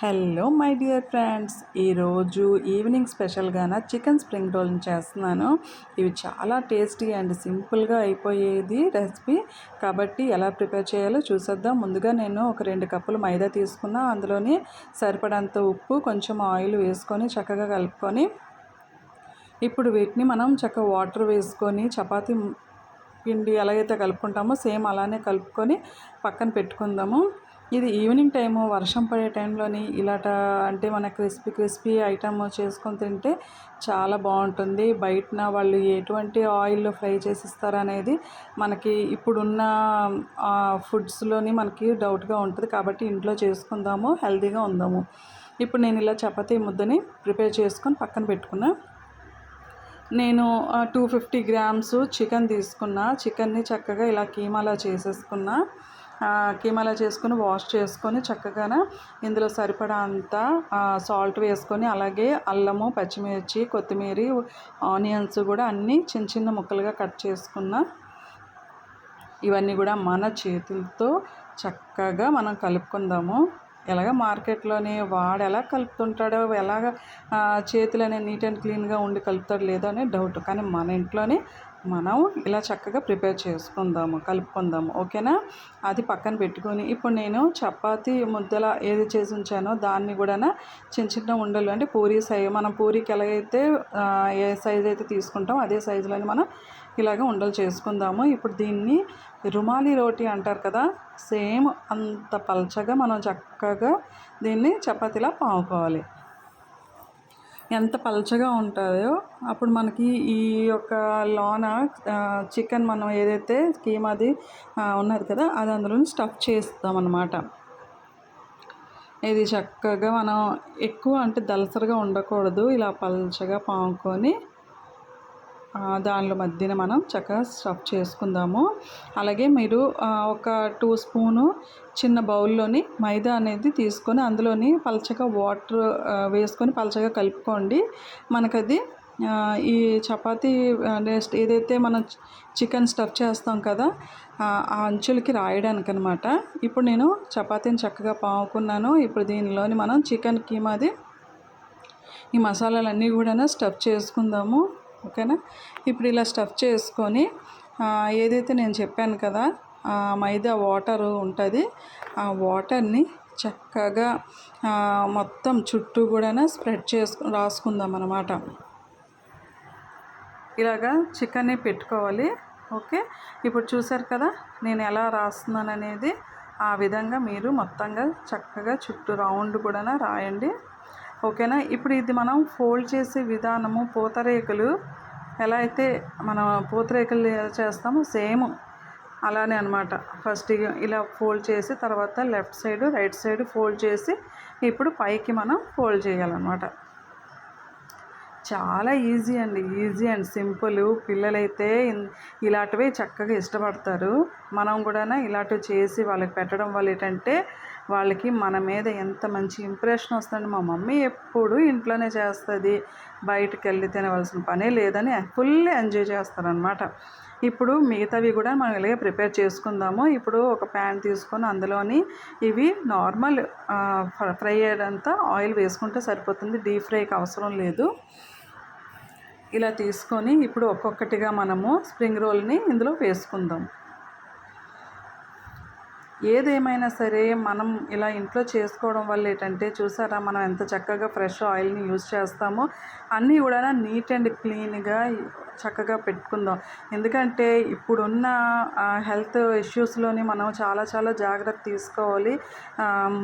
Hello my dear friends, ఈరోజు evening స్పెషల్గా chicken spring రోల్ని చేస్తున్నాను. ఇవి చాలా టేస్టీ అండ్ సింపుల్గా అయిపోయేది రెసిపీ. కాబట్టి ఎలా ప్రిపేర్ చేయాలో చూసేద్దాం. ముందుగా నేను ఒక 2 కప్పులు మైదా తీసుకున్నా. అందులోని సరిపడంత ఉప్పు, కొంచెం ఆయిల్ వేసుకొని చక్కగా కలుపుకొని, ఇప్పుడు వీటిని మనం చక్కగా వాటర్ వేసుకొని చపాతీ పిండి ఎలాగైతే కలుపుకుంటామో సేమ్ అలానే కలుపుకొని పక్కన పెట్టుకుందాము. ఇది ఈవినింగ్ టైము వర్షం పడే టైంలోని ఇలాట అంటే మన క్రిస్పీ ఐటమ్ చేసుకొని తింటే చాలా బాగుంటుంది. బయటన వాళ్ళు ఎటువంటి ఆయిల్లో ఫ్రై చేసిస్తారనేది మనకి ఇప్పుడున్న ఫుడ్స్లోని మనకి డౌట్గా ఉంటుంది. కాబట్టి ఇంట్లో చేసుకుందాము, హెల్తీగా ఉందాము. ఇప్పుడు నేను ఇలా చపాతీ ముద్దని ప్రిపేర్ చేసుకొని పక్కన పెట్టుకున్నా. నేను 250 గ్రామ్స్ చికెన్ తీసుకున్నా. చికెన్ని చక్కగా ఇలా కీమాలా చేసేసుకున్నా. కీమాలా చేసుకొని వాష్ చేసుకొని చక్కగా ఇందులో సరిపడా అంత సాల్ట్ వేసుకొని, అలాగే అల్లము, పచ్చిమిర్చి, కొత్తిమీర, ఆనియన్స్ కూడా అన్నీ చిన్న చిన్న ముక్కలుగా కట్ చేసుకున్నా. ఇవన్నీ కూడా మన చేతులతో చక్కగా మనం కలుపుకుందాము. ఎలాగ మార్కెట్లోని వాడు ఎలా కలుపుతుంటాడో, ఎలాగ చేతులు అనేవి నీట్ అండ్ క్లీన్గా ఉండి కలుపుతాడు లేదో అనే డౌట్. కానీ మన ఇంట్లోనే మనం ఇలా చక్కగా ప్రిపేర్ చేసుకుందాము, కలుపుకుందాము. ఓకేనా? అది పక్కన పెట్టుకొని ఇప్పుడు నేను చపాతీ ముద్దలా ఏది చేసి ఉంచానో దాన్ని కూడా చిన్న చిన్న ఉండలు, అంటే పూరీ సైజు, మనం పూరీకి ఎలాగైతే ఏ సైజు అయితే తీసుకుంటామో అదే సైజులోని మనం ఇలాగ ఉండలు చేసుకుందాము. ఇప్పుడు దీన్ని రుమాలి రోటీ అంటారు కదా, సేమ్ అంత పల్చగా మనం చక్కగా దీన్ని చపాతీలా పాముకోవాలి. ఎంత పల్చగా ఉంటుందో అప్పుడు మనకి ఈ యొక్క లోన చికెన్ మనం ఏదైతే కీమాది ఉన్నది కదా అది అందులో స్టఫ్ చేస్తామన్నమాట. ఇది చక్కగా మనం ఎక్కువ అంటే దలసరిగా ఉండకూడదు, ఇలా పల్చగా పాముకొని దానిలో మధ్యన మనం చక్కగా స్టఫ్ చేసుకుందాము. అలాగే మీరు ఒక 2 స్పూను చిన్న బౌల్లోని మైదా అనేది తీసుకొని అందులోని పల్చగా వాటర్ వేసుకొని పల్చగా కలుపుకోండి. మనకది ఈ చపాతీ నెక్స్ట్ ఏదైతే మనం చికెన్ స్టఫ్ చేస్తాం కదా ఆ అంచులకి రాయడానికి అనమాట. ఇప్పుడు నేను చపాతీని చక్కగా పాముకున్నాను. ఇప్పుడు దీనిలోని మనం చికెన్ కీమాది ఈ మసాలాలన్నీ కూడా స్టఫ్ చేసుకుందాము. ఓకేనా? ఇప్పుడు ఇలా స్టఫ్ చేసుకొని ఏదైతే నేను చెప్పాను కదా మైదా వాటరు ఉంటుంది, ఆ వాటర్ని చక్కగా మొత్తం చుట్టూ కూడా స్ప్రెడ్ రాసుకుందాం అన్నమాట. ఇలాగా చికెన్ని పెట్టుకోవాలి. ఓకే, ఇప్పుడు చూసారు కదా నేను ఎలా రాస్తున్నాను అనేది. ఆ విధంగా మీరు మొత్తంగా చక్కగా చుట్టూ రౌండ్ కూడా రాయండి. ఓకేనా? ఇప్పుడు ఇది మనం ఫోల్డ్ చేసే విధానము పూతరేకులు ఎలా అయితే మనం పూతరేకులు చేస్తామో సేమ్ అలానే అనమాట. ఫస్ట్ ఇలా ఫోల్డ్ చేసి తర్వాత left side right side fold చేసి ఇప్పుడు పైకి మనం ఫోల్డ్ చేయాలన్నమాట. చాలా ఈజీ అండ్ సింపుల్. పిల్లలైతే ఇలాంటివి చక్కగా ఇష్టపడతారు. మనం కూడా ఇలాంటివి చేసి వాళ్ళకి పెట్టడం వల్ల ఏంటంటే వాళ్ళకి మన మీద ఎంత మంచి ఇంప్రెషన్ వస్తుంది. మా మమ్మీ ఎప్పుడు ఇంట్లోనే చేస్తుంది, బయటకు వెళ్ళి తినవలసిన పనే లేదని ఫుల్ ఎంజాయ్ చేస్తారనమాట. ఇప్పుడు మిగతావి కూడా మనం ఇలాగే ప్రిపేర్ చేసుకుందాము. ఇప్పుడు ఒక ప్యాన్ తీసుకొని అందులోని ఇవి నార్మల్ ఫ్రై అయ్యేంత ఆయిల్ వేసుకుంటే సరిపోతుంది, డీప్ ఫ్రైకి అవసరం లేదు. ఇలా తీసుకొని ఇప్పుడు ఒక్కొక్కటిగా మనము స్ప్రింగ్ రోల్ని ఇందులో వేసుకుందాం. ఏదేమైనా సరే మనం ఇలా ఇంట్లో చేసుకోవడం వల్ల ఏంటంటే చూసారా మనం ఎంత చక్కగా ఫ్రెష్ ఆయిల్ని యూజ్ చేస్తామో. అన్నీ కూడా నీట్ అండ్ క్లీన్గా చక్కగా పెట్టుకుందాం. ఎందుకంటే ఇప్పుడున్న హెల్త్ ఇష్యూస్లోని మనం చాలా జాగ్రత్త తీసుకోవాలి.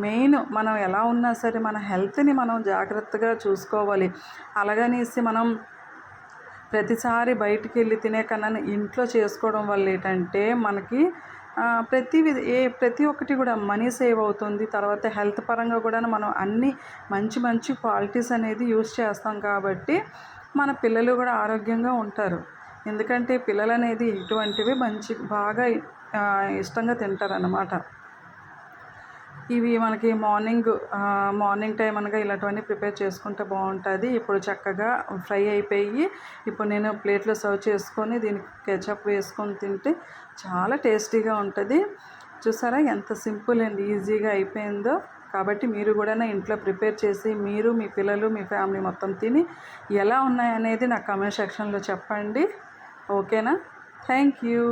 మెయిన్ మనం ఎలా ఉన్నా సరే మన హెల్త్ని మనం జాగ్రత్తగా చూసుకోవాలి. అలాగనేసి మనం ప్రతిసారి బయటికి వెళ్ళి తినే కన్నా ఇంట్లో చేసుకోవడం వల్ల ఏంటంటే మనకి ప్రతి ఒక్కటి కూడా మనీ సేవ్ అవుతుంది. తర్వాత హెల్త్ పరంగా కూడా మనం అన్ని మంచి క్వాలిటీస్ అనేది యూస్ చేస్తాం కాబట్టి మన పిల్లలు కూడా ఆరోగ్యంగా ఉంటారు. ఎందుకంటే పిల్లలు అనేది ఇటువంటివి బాగా ఇష్టంగా తింటారన్నమాట. ఇవి మనకి మార్నింగ్ టైం అనగా ఇలాంటివన్నీ ప్రిపేర్ చేసుకుంటే బాగుంటుంది. ఇప్పుడు చక్కగా ఫ్రై అయిపోయి ఇప్పుడు నేను ప్లేట్లో సర్వ్ చేసుకొని దీనికి కెచప్ వేసుకొని తింటే చాలా టేస్టీగా ఉంటుంది. చూసారా ఎంత సింపుల్ అండ్ ఈజీగా అయిపోయిందో. కాబట్టి మీరు కూడా ఇంట్లో ప్రిపేర్ చేసి మీరు మీ పిల్లలు మీ ఫ్యామిలీ మొత్తం తిని ఎలా ఉన్నాయనేది నాకు కామెంట్ సెక్షన్లో చెప్పండి. ఓకేనా? Thank you.